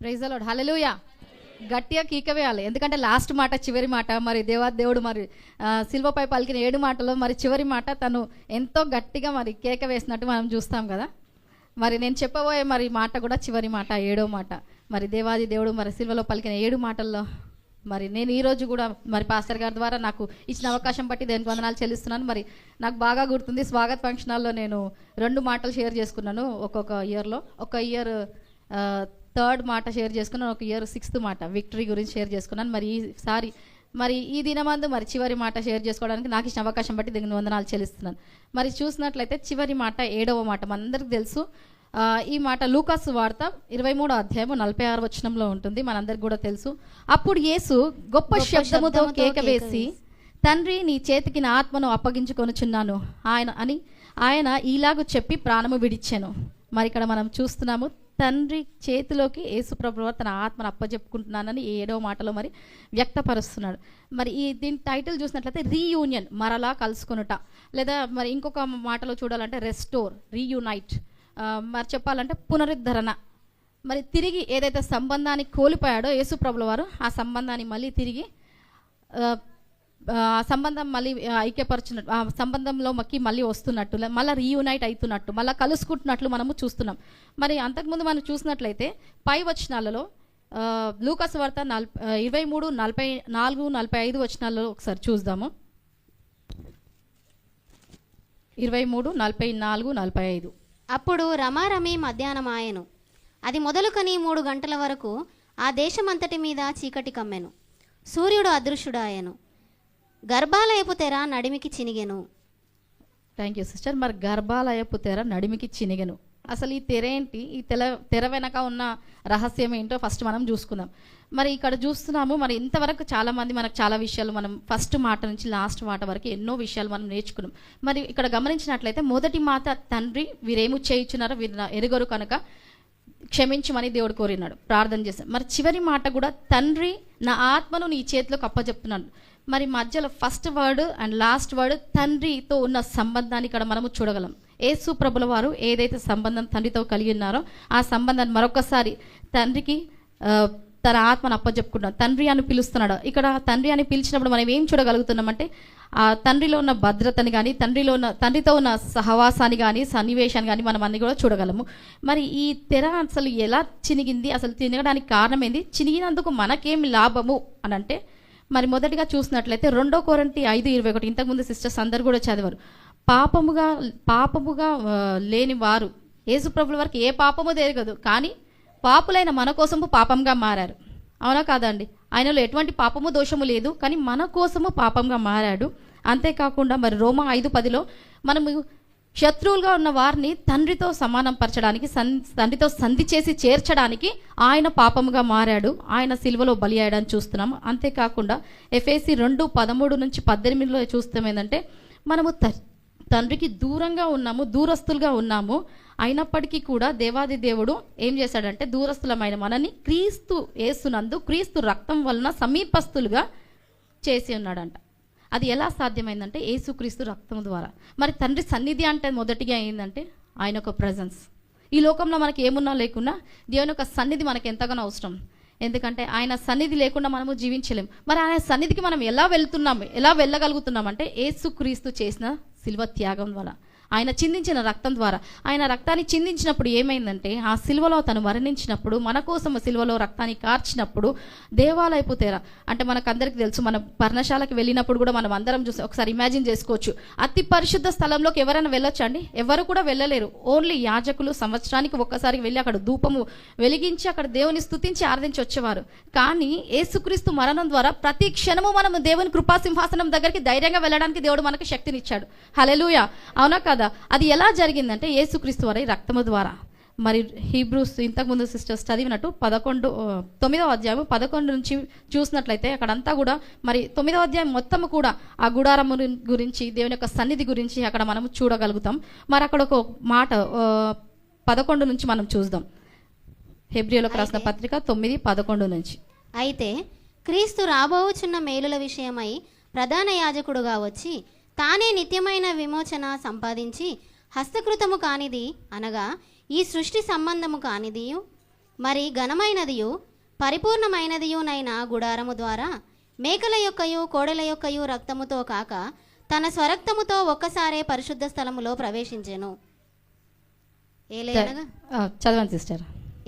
Praise the lord. హల్లెలూయా. గట్టిగా కీక వేయాలి, ఎందుకంటే లాస్ట్ మాట చివరి మాట. మరి దేవుడు మరి సిల్వపై పలికిన 7 మాటలో మరి చివరి మాట తను ఎంతో గట్టిగా మరి కేక వేసినట్టు మనం చూస్తాం కదా. మరి నేను చెప్పబోయే మరి మాట కూడా చివరి మాట, 7వ మాట. మరి దేవాది దేవుడు మరి సిల్వలో పలికిన 7 మాటల్లో మరి నేను ఈరోజు కూడా మరి పాస్టర్ గారి ద్వారా నాకు ఇచ్చిన అవకాశం బట్టి దేనికి వందనాలు చెల్లిస్తున్నాను. మరి నాకు బాగా గుర్తుంది, స్వాగత్ ఫంక్షన్ హాల్లో నేను 2 మాటలు షేర్ చేసుకున్నాను ఒక్కొక్క ఇయర్లో. ఒక ఇయర్ 3rd మాట షేర్ చేసుకున్నాను, ఒక ఇయర్ 6th మాట విక్టరీ గురించి షేర్ చేసుకున్నాను. మరి ఈసారి మరి ఈ దినమందు మరి చివరి మాట షేర్ చేసుకోవడానికి నాకు ఇచ్చిన అవకాశం బట్టి దీనికి వందనాలు చెల్లిస్తున్నాను. మరి చూసినట్లయితే చివరి మాట 7వ మాట మనందరికి తెలుసు. ఈ మాట లూకాసు వార్త 23వ అధ్యాయము 46వ వచనంలో ఉంటుంది, మనందరికి కూడా తెలుసు. అప్పుడు యేసు గొప్ప శబ్దముతో కేక వేసి, తండ్రి నీ చేతికి నా ఆత్మను అప్పగించుకొనుచున్నాను ఆయన ఇలాగూ చెప్పి ప్రాణము విడిచెను. మరి ఇక్కడ మనం చూస్తున్నాము, తండ్రి చేతిలోకి యేసుప్రభువు తన ఆత్మను అప్పచెప్పుకుంటున్నానని 7వ మాటలో మరి వ్యక్తపరుస్తున్నాడు. మరి దీని టైటిల్ చూసినట్లయితే రీయూనియన్, మరలా కలుసుకొనుట, లేదా మరి ఇంకొక మాటలో చూడాలంటే రెస్టోర్, రీయూనైట్, మరి చెప్పాలంటే పునరుద్ధరణ. మరి తిరిగి ఏదైతే సంబంధాన్ని కోల్పోయాడో యేసుప్రభుల వారు ఆ సంబంధాన్ని మళ్ళీ తిరిగి సంబంధం మళ్ళీ ఐక్యపరచున్నట్టు, ఆ సంబంధంలో మళ్ళీ వస్తున్నట్టు, మళ్ళీ రీయూనైట్ అవుతున్నట్టు, మళ్ళీ కలుసుకుంటున్నట్లు మనము చూస్తున్నాం. మరి అంతకుముందు మనం చూసినట్లయితే పై వచనాలలో లూకాసు వార్త 23, 44, 45 వచనాలలో ఒకసారి చూద్దాము. 23, 44, 45. అప్పుడు రమారమి మధ్యాహ్నమాయెను. అది మొదలుకొని 3 గంటల వరకు ఆ దేశమంతటి మీద చీకటి కమ్మెను. సూర్యుడు అదృశ్యుడాయెను. గర్భాలయపు తెర నడిమికి చినిగెను. Thank you sister. మరి గర్భాలయపు తెర నడిమికి చినిగెను. అసలు ఈ తెర ఏంటి, ఈ తెర వెనక ఉన్న రహస్యం ఏంటో ఫస్ట్ మనం చూసుకుందాం. మరి ఇక్కడ చూస్తున్నాము, మరి ఇంతవరకు చాలామంది మనకు చాలా విషయాలు మనం ఫస్ట్ మాట నుంచి లాస్ట్ మాట వరకు ఎన్నో విషయాలు మనం నేర్చుకున్నాం. మరి ఇక్కడ గమనించినట్లయితే మొదటి మాట, తండ్రి వీరేమో చేయించున్నారో వీరు ఎరుగరు కనుక క్షమించమని దేవుడు కోరినాడు, ప్రార్థన చేశాను. మరి చివరి మాట కూడా, తండ్రి నా ఆత్మను నీ చేతిలోకి అప్పచెప్తున్నాను. మరి మధ్యలో first word and last word తండ్రితో ఉన్న సంబంధాన్ని ఇక్కడ మనము చూడగలం. యేసు ప్రభుల వారు ఏదైతే సంబంధం తండ్రితో కలిగి ఉన్నారో ఆ సంబంధాన్ని మరొకసారి తండ్రికి తన ఆత్మను అప్పచెప్పుకున్నాడు, తండ్రి అని పిలుస్తున్నాడు. ఇక్కడ తండ్రి అని పిలిచినప్పుడు మనం ఏం చూడగలుగుతున్నామంటే ఆ తండ్రిలో ఉన్న భద్రతని కానీ, తండ్రితో ఉన్న సహవాసాన్ని కానీ, సన్నివేశాన్ని కానీ మనం అన్ని కూడా చూడగలము. మరి ఈ తెర అసలు ఎలా చినిగింది, అసలు తినడానికి కారణం ఏంది, చినిగినందుకు మనకేమి లాభము అని అంటే, మరి మొదటిగా చూసినట్లయితే 2 కొరింథీ 5:21 ఇంతకుముందు సిస్టర్స్ అందరు కూడా చదివారు. పాపముగా లేని వారు, యేసుప్రభుల వారికి ఏ పాపము తెలియదు, కానీ పాపులైన మన కోసము పాపంగా మారారు. అవునా కాదండి? ఆయనలో ఎటువంటి పాపము దోషము లేదు, కానీ మన కోసము పాపంగా మారాడు. అంతేకాకుండా మరి రోమా 5:10లో మనము శత్రువులుగా ఉన్న వారిని తండ్రితో సమానం పరచడానికి, తండ్రితో సంధి చేసి చేర్చడానికి ఆయన పాపముగా మారాడు, ఆయన సిలువలో బలి అయ్యాడని చూస్తున్నాము. అంతేకాకుండా ఎఫెసీ 2:13-18లో చూస్తాం ఏంటంటే, మనము తండ్రికి దూరంగా ఉన్నాము, దూరస్తులుగా ఉన్నాము. అయినప్పటికీ కూడా దేవాది దేవుడు ఏం చేశాడంటే, దూరస్తులమైన మనని క్రీస్తు యేసునందు క్రీస్తు రక్తం వలన సమీపస్తులుగా చేసి ఉన్నాడంట. అది ఎలా సాధ్యమైందంటే యేసుక్రీస్తు రక్తం ద్వారా. మరి తండ్రి సన్నిధి అంటే మొదటిగా ఏంటంటే ఆయన ఒక ప్రజెన్స్. ఈ లోకంలో మనకి ఏమున్నా లేకున్నా దేవుని యొక్క సన్నిధి మనకి ఎంతగానో అవసరం. ఎందుకంటే ఆయన సన్నిధి లేకుండా మనము జీవించలేము. మరి ఆయన సన్నిధికి మనం ఎలా వెళ్ళగలుగుతున్నామంటే యేసుక్రీస్తు చేసిన శిల్వ త్యాగం ద్వారా, ఆయన చిందించిన రక్తం ద్వారా. ఆయన రక్తాన్ని చిందించినప్పుడు ఏమైందంటే, ఆ సిలువలో తను మరణించినప్పుడు, మన కోసం సిలువలో రక్తాన్ని కార్చినప్పుడు దేవాలయపు తెర అంటే మనకందరికీ తెలుసు. మన పర్ణశాలకు వెళ్ళినప్పుడు కూడా మనం అందరం చూసి ఒకసారి ఇమాజిన్ చేసుకోవచ్చు, అతి పరిశుద్ధ స్థలంలోకి ఎవరైనా వెళ్ళొచ్చు అండి? ఎవరు కూడా వెళ్ళలేరు. ఓన్లీ యాజకులు సంవత్సరానికి ఒక్కసారి వెళ్ళి అక్కడ ధూపము వెలిగించి అక్కడ దేవుని స్తుతించి ఆరాధించి వచ్చేవారు. కానీ యేసుక్రీస్తు మరణం ద్వారా ప్రతి క్షణము మనం దేవుని కృపాసింహాసనం దగ్గరికి ధైర్యంగా వెళ్ళడానికి దేవుడు మనకు శక్తినిచ్చాడు. హల్లెలూయా. అవునా కదా? అది ఎలా జరిగిందంటే యేసుక్రీస్తు వారి రక్తము ద్వారా. మరి హీబ్రూస్ ఇంతకుముందు సిస్టర్స్ చదివినట్టు 9వ అధ్యాయం 11 నుంచి చూసినట్లయితే అక్కడంతా కూడా మరి 9వ అధ్యాయం మొత్తము కూడా ఆ గుడారము గురించి, దేవుని యొక్క సన్నిధి గురించి అక్కడ మనం చూడగలుగుతాం. మరి అక్కడ ఒక మాట 11 నుంచి మనం చూద్దాం. హెబ్రీయులకు రాసిన పత్రిక 9:11 నుంచి. అయితే క్రీస్తు రాబోచున్న మేలుల విషయమై ప్రధాన యాజకుడుగా వచ్చి తానే నిత్యమైన విమోచన సంపాదించి హస్తకృతము కానిది అనగా ఈ సృష్టి సంబంధము కానిదియు మరి ఘనమైనదియు పరిపూర్ణమైనదియునైన గుడారము ద్వారా మేకల యొక్కయు కోడెల యొక్కయు రక్తముతో కాక తన స్వరక్తముతో ఒక్కసారే పరిశుద్ధ స్థలములో ప్రవేశించెను. ఏలయనగా చదవండి సిస్టర్.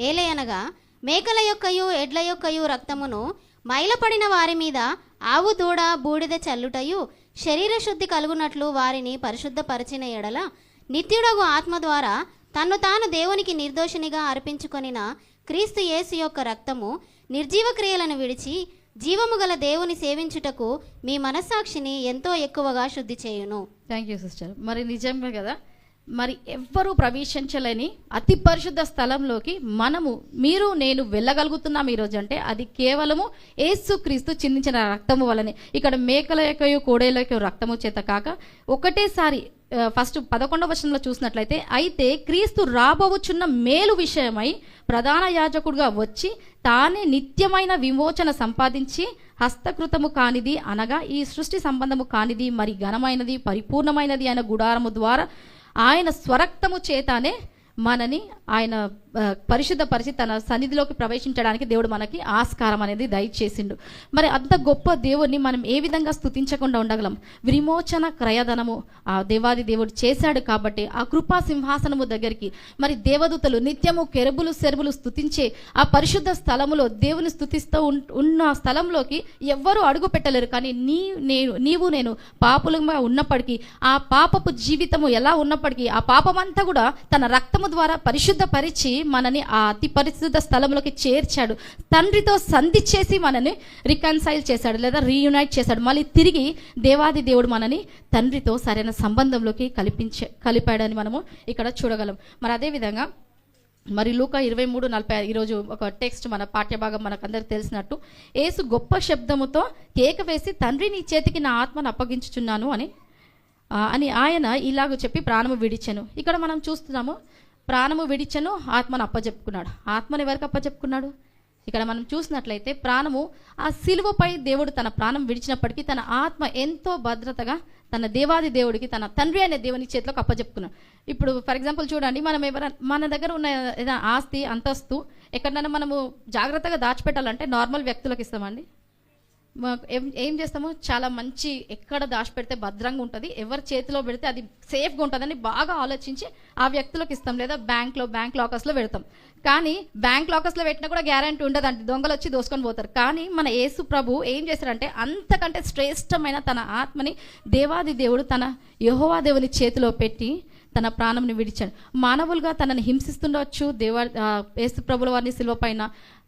ఏలయనగా మేకల యొక్కయు ఎడ్ల యొక్కయు రక్తమును మైలపడిన వారి మీద ఆవు దూడ బూడిద చల్లుటయు శరీర శుద్ధి కలుగునట్లు వారిని పరిశుద్ధపరిచిన ఎడల నిత్యుడగు ఆత్మ ద్వారా తన్ను తాను దేవునికి నిర్దోషినిగా అర్పించుకొనిన క్రీస్తు యేసు యొక్క రక్తము నిర్జీవ క్రియలను విడిచి జీవము గల దేవుని సేవించుటకు మీ మనస్సాక్షిని ఎంతో ఎక్కువగా శుద్ధి చేయును. Thank you sister. మరి నిజంగా కదా, మరి ఎవ్వరూ ప్రవేశించలేని అతి పరిశుద్ధ స్థలంలోకి మీరు నేను వెళ్ళగలుగుతున్నాం ఈరోజు అంటే అది కేవలము యేసుక్రీస్తు చిందించిన రక్తము వలనే. ఇక్కడ మేకల యొక్కయు కోడేల యొక్క రక్తము చేత కాక ఒకటేసారి ఫస్ట్ 11వ వచనంలో చూసినట్లయితే, అయితే క్రీస్తు రాబోచున్న మేలు విషయమై ప్రధాన యాజకుడుగా వచ్చి తానే నిత్యమైన విమోచన సంపాదించి హస్తకృతము కానిది అనగా ఈ సృష్టి సంబంధము కానిది మరి ఘనమైనది పరిపూర్ణమైనది అయిన గుడారము ద్వారా ఆయన స్వరక్తము చేతానే మనని ఆయన పరిశుద్ధపరిచి తన సన్నిధిలోకి ప్రవేశించడానికి దేవుడు మనకి ఆస్కారం అనేది దయచేసిండు. మరి అంత గొప్ప దేవుడిని మనం ఏ విధంగా స్తుతించకుండా ఉండగలం? విమోచన క్రయధనము ఆ దేవాది దేవుడు చేశాడు కాబట్టి ఆ కృపా సింహాసనము దగ్గరికి మరి దేవదూతలు నిత్యము కెరబులు సెరుబులు స్తుతించే ఆ పరిశుద్ధ స్థలములో దేవుని స్తుతిస్తూ ఉన్న స్థలంలోకి ఎవ్వరూ అడుగు పెట్టలేరు. కానీ నీవు నేను పాపులుగా ఉన్నప్పటికీ ఆ పాపపు జీవితము ఎలా ఉన్నప్పటికీ ఆ పాపమంతా కూడా తన రక్తము ద్వారా పరిశుద్ధపరిచి మనని ఆ అతి పరిశుద్ధ స్థలంలోకి చేర్చాడు. తండ్రితో సంధి చేసి మనని రికన్సైల్ చేశాడు లేదా రీయునైట్ చేశాడు. మళ్ళీ తిరిగి దేవాది దేవుడు మనని తండ్రితో సరైన సంబంధంలోకి కలిపాడని మనము ఇక్కడ చూడగలం. మరి అదేవిధంగా మరి లూకా 23:45 ఈరోజు ఒక టెక్స్ట్ మన పాఠ్యభాగం మనకందరికి తెలిసినట్టు, యేసు గొప్ప శబ్దముతో కేక వేసి తండ్రి నీ చేతికి నా ఆత్మను అప్పగించుచున్నాను అని ఆయన ఇలాగ చెప్పి ప్రాణము విడిచెను. ఇక్కడ మనం చూస్తున్నాము, ప్రాణము విడిచెను, ఆత్మను అప్పచెప్పుకున్నాడు. ఆత్మను ఎవరికి అప్పచెప్పుకున్నాడు? ఇక్కడ మనం చూసినట్లయితే ప్రాణము ఆ సిలువపై దేవుడు తన ప్రాణం విడిచినప్పటికీ తన ఆత్మ ఎంతో భద్రతగా తన దేవాది దేవుడికి తన తండ్రి అనే దేవుని చేతిలోకి అప్పచెప్పుకున్నాడు. ఇప్పుడు ఫర్ ఎగ్జాంపుల్ చూడండి, మన దగ్గర ఉన్న ఏదైనా ఆస్తి అంతస్తు ఎక్కడైనా మనము జాగ్రత్తగా దాచిపెట్టాలంటే నార్మల్ వ్యక్తులకు ఇస్తామండి. ఏం చేస్తాము, చాలా మంచి ఎక్కడ దాచిపెడితే భద్రంగా ఉంటుంది, ఎవరి చేతిలో పెడితే అది సేఫ్గా ఉంటుందని బాగా ఆలోచించి ఆ వ్యక్తులకు ఇస్తాం, లేదా బ్యాంక్ లాకర్స్లో పెడతాం. కానీ బ్యాంక్ లాకర్స్లో పెట్టినా కూడా గ్యారంటీ ఉండదండి, దొంగలు వచ్చి దోసుకొని పోతారు. కానీ మన యేసు ప్రభు ఏం చేశారంటే అంతకంటే శ్రేష్టమైన తన ఆత్మని దేవాది దేవుడు తన యెహోవా దేవుని చేతిలో పెట్టి తన ప్రాణంని విడిచాడు. మానవులుగా తనని హింసిస్తుండవచ్చు యేసు ప్రభుల వారిని సిలువ పైన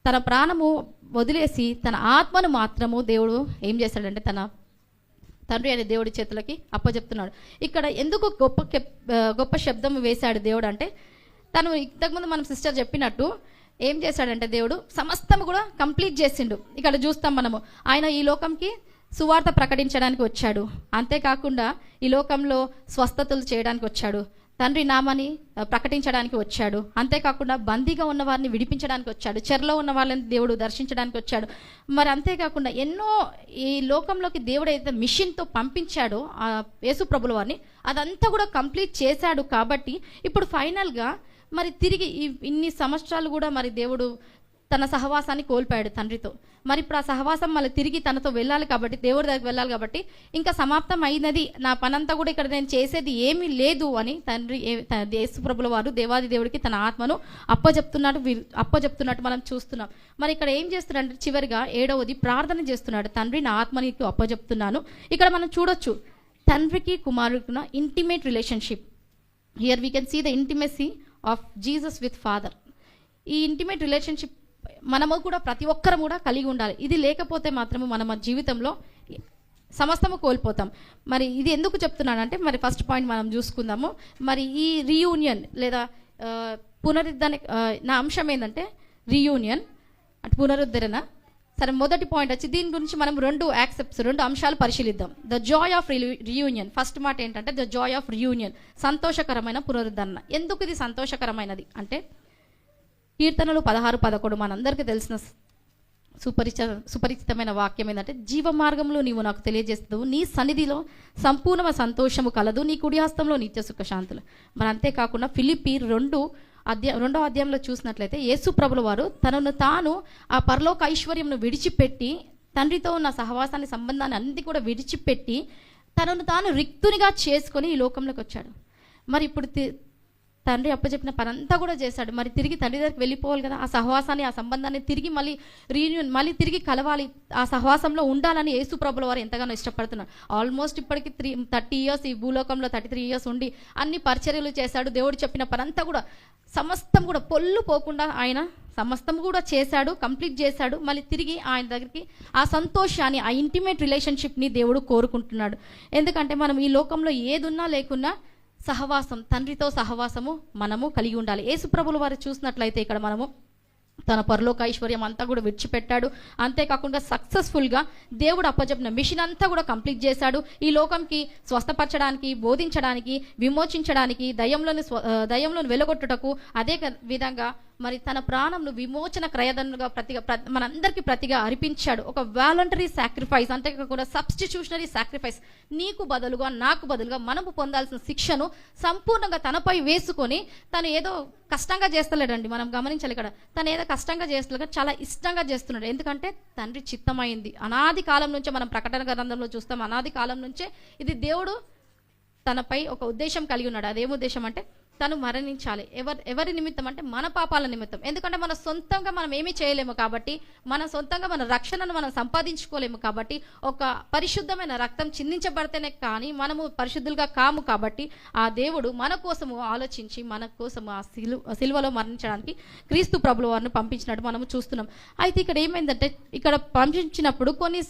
తన ప్రాణము వదిలేసి తన ఆత్మను మాత్రము దేవుడు ఏం చేశాడంటే తన తండ్రి అనే దేవుడి చేతులకి అప్పచెప్తున్నాడు. ఇక్కడ ఎందుకు గొప్ప శబ్దం వేశాడు దేవుడు అంటే, తను ఇంతకుముందు మనం సిస్టర్ చెప్పినట్టు ఏం చేశాడంటే దేవుడు సమస్తం కూడా కంప్లీట్ చేసిండు. ఇక్కడ చూస్తాం మనము, ఆయన ఈ లోకంకి సువార్త ప్రకటించడానికి వచ్చాడు. అంతేకాకుండా ఈ లోకంలో స్వస్థతలు చేయడానికి వచ్చాడు, తండ్రి నామాన్ని ప్రకటించడానికి వచ్చాడు. అంతేకాకుండా బందీగా ఉన్న వారిని విడిపించడానికి వచ్చాడు, చెరలో ఉన్న వాళ్ళని దేవుడు దర్శించడానికి వచ్చాడు. మరి అంతేకాకుండా ఎన్నో ఈ లోకంలోకి దేవుడు అయితే మిషన్తో పంపించాడో ఆ యేసు ప్రభుల వారిని అదంతా కూడా కంప్లీట్ చేశాడు. కాబట్టి ఇప్పుడు ఫైనల్గా మరి తిరిగి ఇన్ని సంవత్సరాలు కూడా మరి దేవుడు తన సహవాసాన్ని కోల్పోయాడు తండ్రితో. మరి ఇప్పుడు ఆ సహవాసం మళ్ళీ తిరిగి తనతో వెళ్ళాలి కాబట్టి, దేవుడి దగ్గరికి వెళ్ళాలి కాబట్టి ఇంకా సమాప్తం అయినది, నా పనంతా కూడా ఇక్కడ నేను చేసేది ఏమీ లేదు అని తండ్రి యేసు ప్రభుల వారు దేవాది దేవుడికి తన ఆత్మను అప్పచెప్తున్నట్టు మనం చూస్తున్నాం. మరి ఇక్కడ ఏం చేస్తున్నాడు? చివరిగా 7వది ప్రార్థన చేస్తున్నాడు, తండ్రి నా ఆత్మని అప్పచెప్తున్నాను. ఇక్కడ మనం చూడొచ్చు తండ్రికి కుమారుడికి intimate relationship. Here we can see the intimacy of Jesus with father. ఈ ఇంటిమేట్ రిలేషన్షిప్ మనము కూడా ప్రతి ఒక్కరం కూడా కలిగి ఉండాలి. ఇది లేకపోతే మాత్రము మన జీవితంలో సమస్తము కోల్పోతాం. మరి ఇది ఎందుకు చెప్తున్నానంటే, మరి ఫస్ట్ పాయింట్ మనం చూసుకుందాము. మరి ఈ రీయూనియన్ లేదా పునరుద్ధరణ నా అంశం ఏంటంటే రీయూనియన్ అంటే పునరుద్ధరణ. సరే, మొదటి పాయింట్ వచ్చి దీని గురించి మనం రెండు అంశాలు పరిశీలిద్దాం. The Joy of reunion. First మాట ఏంటంటే ద జాయ్ ఆఫ్ రీయూనియన్, సంతోషకరమైన పునరుద్ధరణ. ఎందుకు ఇది సంతోషకరమైనది అంటే, కీర్తనలు 16:11 మనందరికీ తెలిసిన సుపరిచితమైన వాక్యం ఏంటంటే, జీవ మార్గంలో నీవు నాకు తెలియజేస్తావు, నీ సన్నిధిలో సంపూర్ణ సంతోషము కలదు, నీ కుడి హస్తంలో నిత్య సుఖశాంతులు. మరి అంతేకాకుండా ఫిలిప్పీ రెండో అధ్యాయంలో చూసినట్లయితే యేసు ప్రభుల వారు తనను తాను ఆ పరలోక ఐశ్వర్యంను విడిచిపెట్టి, తండ్రితో ఉన్న సహవాసాన్ని, సంబంధాన్ని అన్ని కూడా విడిచిపెట్టి తనను తాను రిక్తునిగా చేసుకొని ఈ లోకంలోకి వచ్చాడు. మరి ఇప్పుడు తండ్రి అప్పచెప్పిన పని అంతా కూడా చేశాడు. మరి తిరిగి తండ్రి దగ్గరికి వెళ్ళిపోవాలి కదా, ఆ సహవాసాన్ని, ఆ సంబంధాన్ని తిరిగి మళ్ళీ రీయూనియన్, మళ్ళీ తిరిగి కలవాలి, ఆ సహవాసంలో ఉండాలని యేసు ప్రభుల వారు ఎంతగానో ఇష్టపడుతున్నారు. ఆల్మోస్ట్ ఇప్పటికి 30 ఇయర్స్ ఈ భూలోకంలో 33 ఇయర్స్ ఉండి అన్ని పరిచర్యలు చేశాడు. దేవుడు చెప్పిన పని అంతా కూడా సమస్తం కూడా పొల్లు పోకుండా ఆయన సమస్తం కూడా చేశాడు, కంప్లీట్ చేశాడు. మళ్ళీ తిరిగి ఆయన దగ్గరికి ఆ సంతోషాన్ని, ఆ ఇంటిమేట్ రిలేషన్షిప్ని దేవుడు కోరుకుంటున్నాడు. ఎందుకంటే మనం ఈ లోకంలో ఏదున్నా లేకున్నా సహవాసం, తండ్రితో సహవాసము మనము కలిగి ఉండాలి. యేసుప్రభుల వారు చూసినట్లయితే ఇక్కడ మనము తన పరలోక ఐశ్వర్యం అంతా కూడా విడిచిపెట్టాడు. అంతేకాకుండా సక్సెస్ఫుల్గా దేవుడు అప్పచెప్పిన మిషన్ అంతా కూడా కంప్లీట్ చేశాడు. ఈ లోకంకి స్వస్థపరచడానికి, బోధించడానికి, విమోచించడానికి, దయ్యంలోని వెలగొట్టుటకు, అదే విధంగా మరి తన ప్రాణంను విమోచన క్రయదనుగా మనందరికీ ప్రతిగా అర్పించాడు. ఒక వాలంటరీ సాక్రిఫైస్, అంతేకాకుండా సబ్స్టిట్యూషనరీ సాక్రిఫైస్, నీకు బదులుగా, నాకు బదులుగా మనము పొందాల్సిన శిక్షను సంపూర్ణంగా తనపై వేసుకొని, తను ఏదో కష్టంగా చేస్తలేడండి. మనం గమనించాలి ఇక్కడ, తను ఏదో కష్టంగా చేస్తలేక చాలా ఇష్టంగా చేస్తున్నాడు. ఎందుకంటే తండ్రి చిత్తమైంది. అనాది కాలం నుంచే మనం ప్రకటన గ్రంథంలో చూస్తాం, అనాది కాలం నుంచే ఇది దేవుడు తనపై ఒక ఉద్దేశం కలిగి ఉన్నాడు. అదేం ఉద్దేశం అంటే తను మరణించాలి. ఎవరి నిమిత్తం అంటే మన పాపాల నిమిత్తం. ఎందుకంటే మన సొంతంగా మనం ఏమీ చేయలేము కాబట్టి, మన సొంతంగా మన రక్షణను మనం సంపాదించుకోలేము కాబట్టి, ఒక పరిశుద్ధమైన రక్తం చిందించబడితేనే కానీ మనము పరిశుద్ధులుగా కాము. కాబట్టి ఆ దేవుడు మన కోసము ఆలోచించి, మన కోసము ఆ సిలువలో మరణించడానికి క్రీస్తు ప్రభుల వారిని పంపించినట్టు మనము చూస్తున్నాం. అయితే ఇక్కడ ఏమైందంటే, ఇక్కడ పంపించినప్పుడు కొన్ని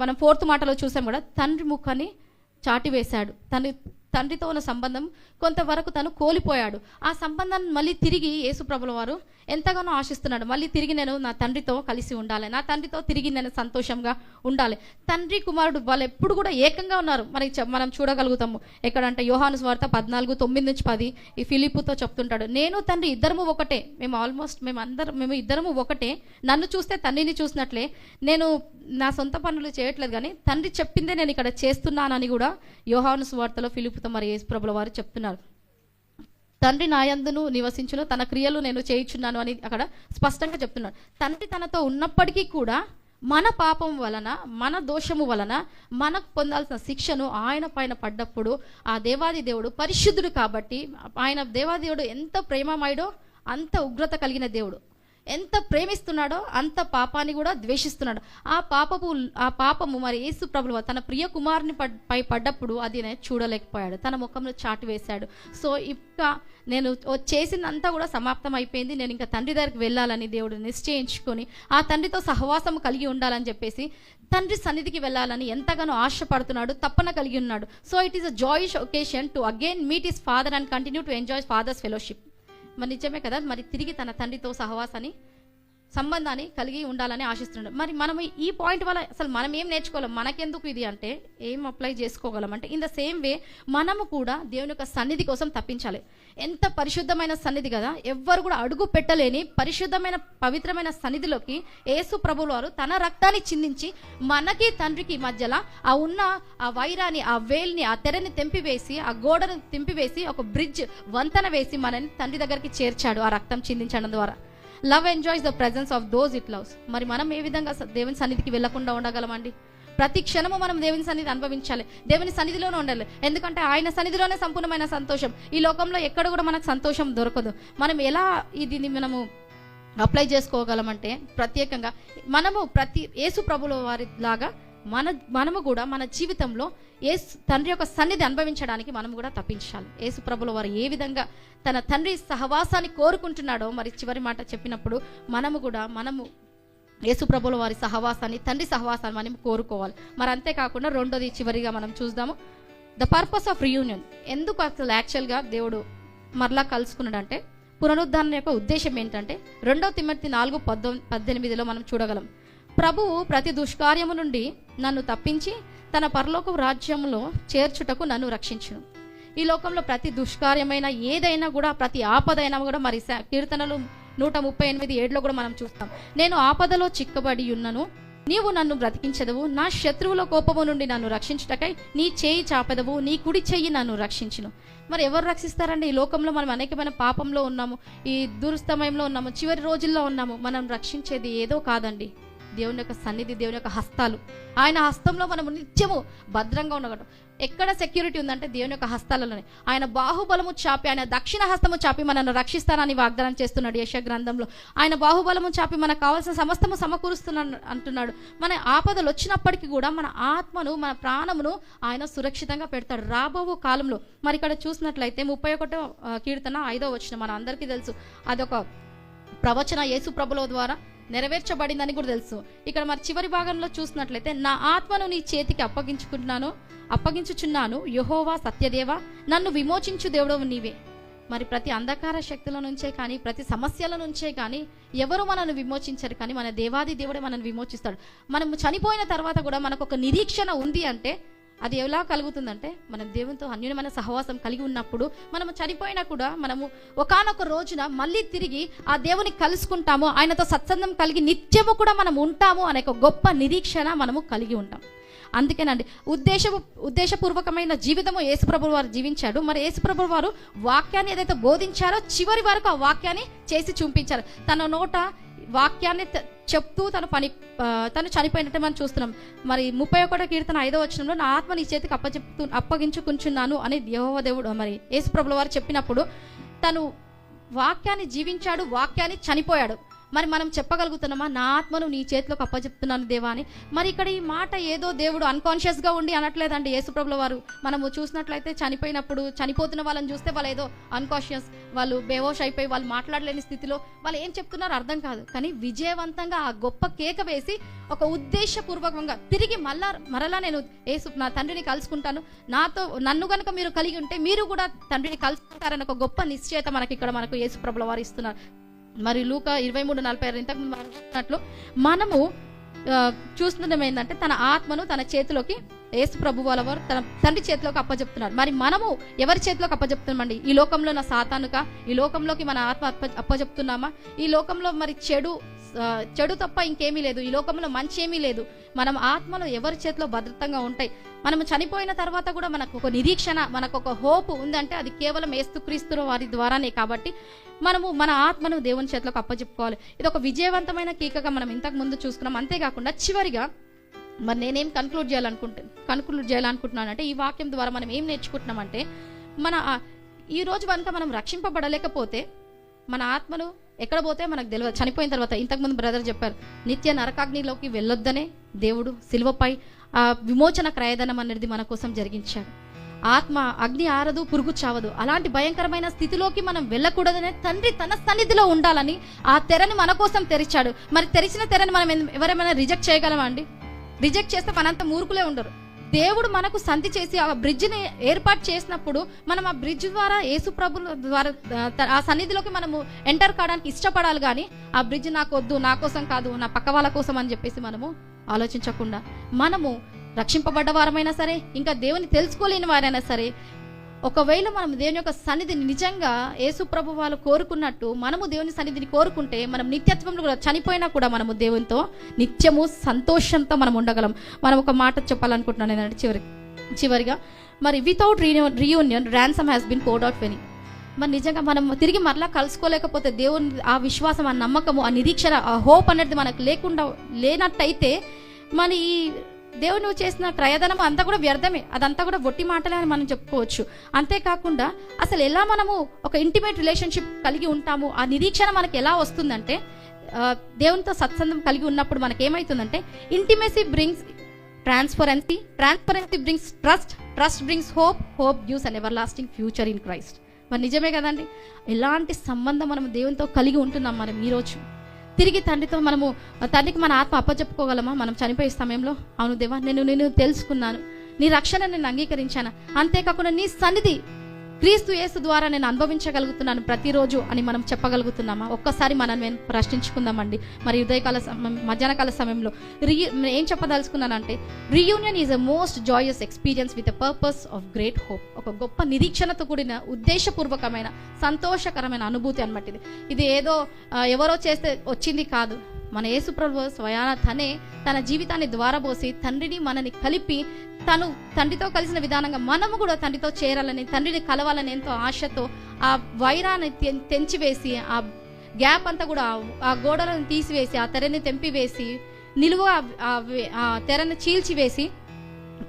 మనం 4th మాటలో చూసాం కూడా, తండ్రి ముఖాన్ని చాటివేశాడు. తండ్రితో ఉన్న సంబంధం కొంతవరకు తను కోల్పోయాడు. ఆ సంబంధాన్ని మళ్ళీ తిరిగి యేసు ప్రభుల వారు ఎంతగానో ఆశిస్తున్నాడు. మళ్ళీ తిరిగి నేను నా తండ్రితో కలిసి ఉండాలి, నా తండ్రితో తిరిగి నేను సంతోషంగా ఉండాలి. తండ్రి కుమారుడు వాళ్ళు ఎప్పుడు కూడా ఏకంగా ఉన్నారు. మనం చూడగలుగుతాము. ఎక్కడంటే యోహాను సువార్త 14:9-10 ఈ ఫిలిప్పుతో చెప్తుంటాడు, నేను తండ్రి ఇద్దరము ఒకటే. మేము ఇద్దరము ఒకటే. నన్ను చూస్తే తండ్రిని చూసినట్లే. నేను నా సొంత పనులు చేయట్లేదు కానీ తండ్రి చెప్పిందే నేను ఇక్కడ చేస్తున్నానని కూడా యోహాను సువార్తలో ఫిలిప్పుతో మరి యేసు ప్రభుల వారు చెప్తున్నారు. తండ్రి నాయందును నివసించును, తన క్రియలు నేను చేయుచున్నాను అని అక్కడ స్పష్టంగా చెప్తున్నాడు. తండ్రి తనతో ఉన్నప్పటికీ కూడా మన పాపం వలన, మన దోషము వలన మనకు పొందాల్సిన శిక్షను ఆయన పైన పడ్డప్పుడు, ఆ దేవాది దేవుడు పరిశుద్ధుడు కాబట్టి, ఆయన దేవాది దేవుడు ఎంత ప్రేమమయుడో అంత ఉగ్రత కలిగిన దేవుడు, ఎంత ప్రేమిస్తున్నాడో అంత పాపాన్ని కూడా ద్వేషిస్తున్నాడు. ఆ పాపము మరి యేసు ప్రభువు తన ప్రియ కుమారుని పై పడ్డప్పుడు అది చూడలేకపోయాడు, తన ముఖంలో చాటు వేశాడు. సో ఇంకా నేను చేసిందంతా కూడా సమాప్తం అయిపోయింది, నేను ఇంకా తండ్రి దగ్గరికి వెళ్ళాలని దేవుడు నిశ్చయించుకొని ఆ తండ్రితో సహవాసం కలిగి ఉండాలని చెప్పేసి తండ్రి సన్నిధికి వెళ్ళాలని ఎంతగానో ఆశపడుతున్నాడు, తప్పన కలిగి ఉన్నాడు. So it is a joyous occasion to again meet his father and continue to enjoy father's fellowship. మరి నిజమే కదా, మరి తిరిగి తన తండ్రితో సహవాసాన్ని, సంబంధాన్ని కలిగి ఉండాలని ఆశిస్తున్నాడు. మరి మనం ఈ పాయింట్ వల్ల అసలు మనం ఏం నేర్చుకోగలం, మనకెందుకు ఇది అంటే ఏం అప్లై చేసుకోగలం అంటే, ఇన్ ద సేమ్ వే మనము కూడా దేవుని యొక్క సన్నిధి కోసం తప్పించాలి. ఎంత పరిశుద్ధమైన సన్నిధి కదా, ఎవ్వరు కూడా అడుగు పెట్టలేని పరిశుద్ధమైన పవిత్రమైన సన్నిధిలోకి యేసు ప్రభువు వారు తన రక్తాన్ని చిందించి మనకి తండ్రికి మధ్యలో ఆ ఉన్న ఆ వైరాన్ని, ఆ వేల్ని, ఆ తెరని తెంపివేసి, ఆ గోడను తెంపివేసి ఒక బ్రిడ్జ్, వంతెన వేసి మనని తండ్రి దగ్గరికి చేర్చాడు ఆ రక్తం చిందించడం ద్వారా. Love enjoys the presence of those it loves. మరి మనం ఏ విధంగా దేవుని సన్నిధికి వెళ్ళకుండా ఉండగలమండి? ప్రతి క్షణము మనం దేవుని సన్నిధి అనుభవించాలి, దేవుని సన్నిధిలోనే ఉండాలి. ఎందుకంటే ఆయన సన్నిధిలోనే సంపూర్ణమైన సంతోషం. ఈ లోకంలో ఎక్కడ కూడా మనకు సంతోషం దొరకదు. మనం ఎలా ఇది మనము అప్లై చేసుకోగలమంటే, ప్రత్యేకంగా మనము యేసు ప్రభుల వారి లాగా మనము కూడా మన జీవితంలో తండ్రి యొక్క సన్నిధి అనుభవించడానికి మనం కూడా తప్పించాలి. యేసు ప్రభుల వారు ఏ విధంగా తన తండ్రి సహవాసాన్ని కోరుకుంటున్నాడో, మరి చివరి మాట చెప్పినప్పుడు మనము యేసు ప్రభుల వారి సహవాసాన్ని, తండ్రి సహవాసాన్ని మనం కోరుకోవాలి. మరి అంతేకాకుండా రెండోది చివరిగా మనం చూద్దాము, ద పర్పస్ ఆఫ్ రియూనియన్. ఎందుకు అసలు యాక్చువల్గా దేవుడు మరలా కలుసుకున్నాడంటే, పునరుద్ధరణ యొక్క ఉద్దేశం ఏంటంటే 2 తిమోతి 4:18 మనం చూడగలం. ప్రభువు ప్రతి దుష్కార్యము నుండి నన్ను తప్పించి తన పరలోక రాజ్యంలో చేర్చుటకు నన్ను రక్షించును. ఈ లోకంలో ప్రతి దుష్కార్యమైన ఏదైనా కూడా, ప్రతి ఆపదైనా కూడా, మరి కీర్తనలు 138:7 కూడా మనం చూస్తాం, నేను ఆపదలో చిక్కబడి ఉన్నను, నీవు నన్ను బ్రతికించదవు, నా శత్రువుల కోపము నుండి నన్ను రక్షించుటకై నీ చేయి చాపెదవు, నీ కుడి చెయ్యి నన్ను రక్షించును. మరి ఎవరు రక్షిస్తారండి? ఈ లోకంలో మనం అనేకమైన పాపంలో ఉన్నాము, ఈ దురుస్తమయంలో ఉన్నాము, చివరి రోజుల్లో ఉన్నాము. మనం రక్షించేది ఏదో కాదండి, దేవుని యొక్క సన్నిధి, దేవుని యొక్క హస్తాలు. ఆయన హస్తంలో మనము నిత్యము భద్రంగా ఉండగలం. ఎక్కడ సెక్యూరిటీ ఉందంటే దేవుని యొక్క హస్తాలలోనే. ఆయన బాహుబలము చాపి, ఆయన దక్షిణ హస్తము చాపి మనల్ని రక్షిస్తానని వాగ్దానం చేస్తున్నాడు యెషయా గ్రంథంలో. ఆయన బాహుబలము చాపి మనకు కావాల్సిన సమస్తము సమకూరుస్తున్నాను అంటున్నాడు. మన ఆపదలు వచ్చినప్పటికీ కూడా మన ఆత్మను, మన ప్రాణమును ఆయన సురక్షితంగా పెడతాడు రాబోవు కాలంలో. మరి ఇక్కడ చూసినట్లయితే 31వ కీర్తన 5వ వచనం మన అందరికీ తెలుసు. అదొక ప్రవచన యేసు ప్రభుల ద్వారా నెరవేర్చబడిందని కూడా తెలుసు. ఇక్కడ మరి చివరి భాగంలో చూసినట్లయితే, నా ఆత్మను నీ చేతికి అప్పగించుచున్నాను యెహోవా సత్యదేవ, నన్ను విమోచించు దేవుడవు నీవే. మరి ప్రతి అంధకార శక్తుల నుంచే కానీ, ప్రతి సమస్యల నుంచే కానీ ఎవరు మనల్ని విమోచించరు, కానీ మన దేవాది దేవుడే మనల్ని విమోచిస్తాడు. మనం చనిపోయిన తర్వాత కూడా మనకు ఒక నిరీక్షణ ఉంది అంటే అది ఎలా కలుగుతుందంటే, మనం దేవునితో అన్యోన్యమైన సహవాసం కలిగి ఉన్నప్పుడు, మనము చనిపోయినా కూడా మనము ఒకానొక రోజున మళ్ళీ తిరిగి ఆ దేవుని కలుసుకుంటాము, ఆయనతో సత్సంగం కలిగి నిత్యము కూడా మనం ఉంటాము అనే ఒక గొప్ప నిరీక్షణ మనము కలిగి ఉంటాం. అందుకేనండి ఉద్దేశపూర్వకమైన జీవితము యేసుప్రభువు వారు జీవించాడు. మరి యేసుప్రభువు వారు వాక్యాన్ని ఏదైతే బోధించారో చివరి వరకు ఆ వాక్యాన్ని చేసి చూపించారు. తన నోట వాక్యాన్ని చెప్తూ తను చనిపోయినట్టు మనం చూస్తున్నాం. మరి 31వ కీర్తన 5వ వచనంలో, నా ఆత్మ నీ చేతికి అప్పగించుకుంటున్నాను అని యెహోవా దేవుడు మరి యేసుప్రభువు వారు చెప్పినప్పుడు తను వాక్యాన్ని జీవించాడు, వాక్యాన్ని చనిపోయాడు. మరి మనం చెప్పగలుగుతున్నామా, నా ఆత్మను నీ చేతిలోకి అప్పచెప్తున్నాను దేవా అని? మరి ఇక్కడ ఈ మాట ఏదో దేవుడు అన్కాన్షియస్గా ఉండి అనట్లేదండి యేసుప్రభుల వారు. మనము చూసినట్లయితే చనిపోతున్న వాళ్ళని చూస్తే వాళ్ళు ఏదో అన్కాన్షియస్, వాళ్ళు బేవోష్ అయిపోయి వాళ్ళు మాట్లాడలేని స్థితిలో వాళ్ళు ఏం చెప్తున్నారో అర్థం కాదు. కానీ విజయవంతంగా ఆ గొప్ప కేక వేసి ఒక ఉద్దేశపూర్వకంగా తిరిగి మరలా నేను నా తండ్రిని కలుసుకుంటాను, నన్ను కనుక మీరు కలిగి ఉంటే మీరు కూడా తండ్రిని కలుసుకుంటారని ఒక గొప్ప నిశ్చయత మనకు యేసుప్రభుల వారు ఇస్తున్నారు. మరి లూకా 23:46 ఇంతకు మనం చూసినట్లు మనము చూస్తున్నాం ఏంటంటే, తన ఆత్మను తన చేతిలోకి యేసు ప్రభు వాళ్ళ వారు తన తండ్రి చేతిలోకి అప్పచెప్తున్నారు. మరి మనము ఎవరి చేతిలోకి అప్పచెప్తున్నామండి? ఈ లోకంలో నా సాతానుక, ఈ లోకంలోకి మన ఆత్మ అప్పచెప్తున్నామా? ఈ లోకంలో మరి చెడు తప్ప ఇంకేమీ లేదు, ఈ లోకంలో మంచి ఏమీ లేదు. మనం ఆత్మలో ఎవరి చేతిలో భద్రతంగా ఉంటాయి. మనము చనిపోయిన తర్వాత కూడా మనకు ఒక నిరీక్షణ, మనకు ఒక హోప్ ఉందంటే అది కేవలం యేసుక్రీస్తు వారి ద్వారానే. కాబట్టి మనము మన ఆత్మను దేవుని చేతిలోకి అప్పచెప్పుకోవాలి. ఇది ఒక విజయవంతమైన కీకగా మనం ఇంతకు ముందు చూసుకున్నాం. అంతేకాకుండా చివరిగా మరి నేనేం కన్క్లూడ్ చేయాలనుకుంటున్నానంటే, ఈ వాక్యం ద్వారా మనం ఏం నేర్చుకుంటున్నామంటే, ఈ రోజు కనుక మనం రక్షింపబడలేకపోతే మన ఆత్మను ఎక్కడ పోతే మనకు తెలియదు. చనిపోయిన తర్వాత ఇంతకుముందు బ్రదర్ చెప్పారు, నిత్య నరకాగ్నిలోకి వెళ్ళొద్దనే దేవుడు సిలువపై ఆ విమోచన క్రయధనం అనేది మన కోసం జరిగించాడు. ఆత్మ అగ్ని ఆరదు, పురుగు చావదు. అలాంటి భయంకరమైన స్థితిలోకి మనం వెళ్ళకూడదనే తండ్రి తన సన్నిధిలో ఉండాలని ఆ తెరని మన కోసం తెరిచాడు. మరి తెరిచిన తెరని మనం ఎవరేమైనా రిజెక్ట్ చేయగలమా అండి? రిజెక్ట్ చేస్తే మనంత మూర్ఖులే ఉండరు. దేవుడు మనకు సంధి చేసి ఆ బ్రిడ్జిని ఏర్పాటు చేసినప్పుడు మనం ఆ బ్రిడ్జ్ ద్వారా యేసు ప్రభుల ద్వారా ఆ సన్నిధిలోకి మనము ఎంటర్ కావడానికి ఇష్టపడాలి. కానీ ఆ బ్రిడ్జ్ నాకు వద్దు, నా కోసం కాదు, నా పక్క వాళ్ళ కోసం అని చెప్పేసి మనము ఆలోచించకుండా, మనము రక్షింపబడ్డ వారమైనా సరే, ఇంకా దేవుని తెలుసుకోలేని వారైనా సరే, ఒకవేళ మనం దేవుని యొక్క సన్నిధిని నిజంగా యేసు ప్రభు వాళ్ళు కోరుకున్నట్టు మనము దేవుని సన్నిధిని కోరుకుంటే, మనం నిత్యత్వంలో కూడా చనిపోయినా కూడా మనము దేవునితో నిత్యము సంతోషంతో మనం ఉండగలం. మనం ఒక మాట చెప్పాలనుకుంటున్నాను ఏంటంటే, చివరిగా మరి without reunion ransom has been poured out వెనీ. మరి నిజంగా మనం తిరిగి మరలా కలుసుకోలేకపోతే దేవుని ఆ విశ్వాసం, ఆ నమ్మకము, ఆ నిరీక్షణ, ఆ హోప్ అనేది మనకు లేనట్టయితే మన ఈ దేవుడు చేసిన క్రయధనం అంతా కూడా వ్యర్థమే, అదంతా కూడా వట్టి మాటలే అని మనం చెప్పుకోవచ్చు. అంతేకాకుండా అసలు ఎలా మనము ఒక ఇంటిమేట్ రిలేషన్షిప్ కలిగి ఉంటాము, ఆ నిరీక్షణ మనకి ఎలా వస్తుందంటే, దేవునితో సత్సంగం కలిగి ఉన్నప్పుడు మనకి ఏమవుతుందంటే, intimacy brings transparency brings trust brings hope gives an ever lasting future in Christ. మరి నిజమే కదండి, ఎలాంటి సంబంధం మనం దేవునితో కలిగి ఉంటున్నాం మనం ఈరోజు. తిరిగి తండ్రికి మన ఆత్మ అప్పచెప్పుకోగలమా మనం చనిపోయే సమయంలో? అవును దేవా, నేను తెలుసుకున్నాను, నీ రక్షణ నేను అంగీకరించాను, అంతేకాకుండా నీ సన్నిధి క్రీస్తు యేసు ద్వారా నేను అనుభవించగలుగుతున్నాను ప్రతిరోజు అని మనం చెప్పగలుగుతున్నామా? ఒక్కసారి మనం ప్రశ్నించుకుందామండి. మరి మధ్యాహ్న కాల సమయంలో ఏం చెప్పదలుచుకున్నానంటే, reunion is a most joyous experience with a purpose of great hope. ఒక గొప్ప నిరీక్షణతో కూడిన ఉద్దేశపూర్వకమైన సంతోషకరమైన అనుభూతి అన్నమాట. ఇది ఏదో ఎవరో చేస్తే వచ్చింది కాదు. మన యేసు ప్రభువు స్వయాన తనే తన జీవితాన్ని ద్వారబోసి తండ్రిని మనని కలిపి తను తండ్రితో కలిసిన విధానంగా మనము కూడా తండ్రితో చేరాలని, తండ్రిని కలవాలని ఎంతో ఆశతో ఆ వైరాన్ని తెంచివేసి, ఆ గ్యాప్ అంతా కూడా ఆ గోడలను తీసివేసి, ఆ తెరని తెంపివేసి, నిలువ ఆ తెరని చీల్చివేసి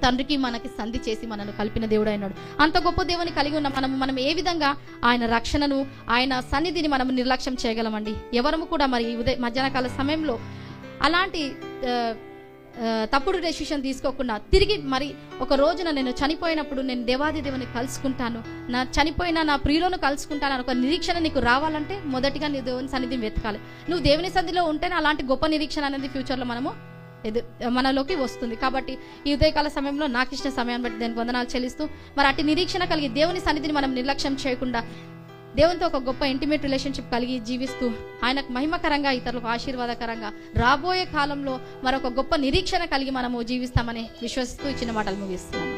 తండ్రికి మనకి సంధి చేసి మనల్ని కలిపిన దేవుడు అయినాడు. అంత గొప్ప దేవుని కలిగి ఉన్న మనం ఏ విధంగా ఆయన రక్షణను, ఆయన సన్నిధిని మనం నిర్లక్ష్యం చేయగలమండి? ఎవరము కూడా మరి మధ్యాహ్న కాల సమయంలో అలాంటి తప్పుడు డెసిషన్ తీసుకోకుండా తిరిగి మరి ఒక రోజున నేను చనిపోయినప్పుడు నేను దేవాది దేవుని కలుసుకుంటాను, నా చనిపోయిన నా ప్రియులను కలుసుకుంటాను అని ఒక నిరీక్షణ నీకు రావాలంటే మొదటిగా నీ దేవుని సన్నిధిని వెతకాలి. నువ్వు దేవుని సన్నిధిలో ఉంటేనే అలాంటి గొప్ప నిరీక్షణ అనేది ఫ్యూచర్లో మనలోకి వస్తుంది. కాబట్టి ఈ ఉదయకాల సమయంలో నాకు ఇచ్చిన సమయాన్ని బట్టి దానికి వందనాలు చెల్లిస్తూ మరి అటు నిరీక్షణ కలిగి దేవుని సన్నిధిని మనం నిర్లక్ష్యం చేయకుండా దేవునితో ఒక గొప్ప ఇంటిమేట్ రిలేషన్షిప్ కలిగి జీవిస్తూ ఆయనకు మహిమకరంగా, ఇతరులకు ఆశీర్వాదకరంగా రాబోయే కాలంలో మరొక గొప్ప నిరీక్షణ కలిగి మనము జీవిస్తామని విశ్వసిస్తూ ఇచ్చిన మాటలు ముగిస్తున్నాము.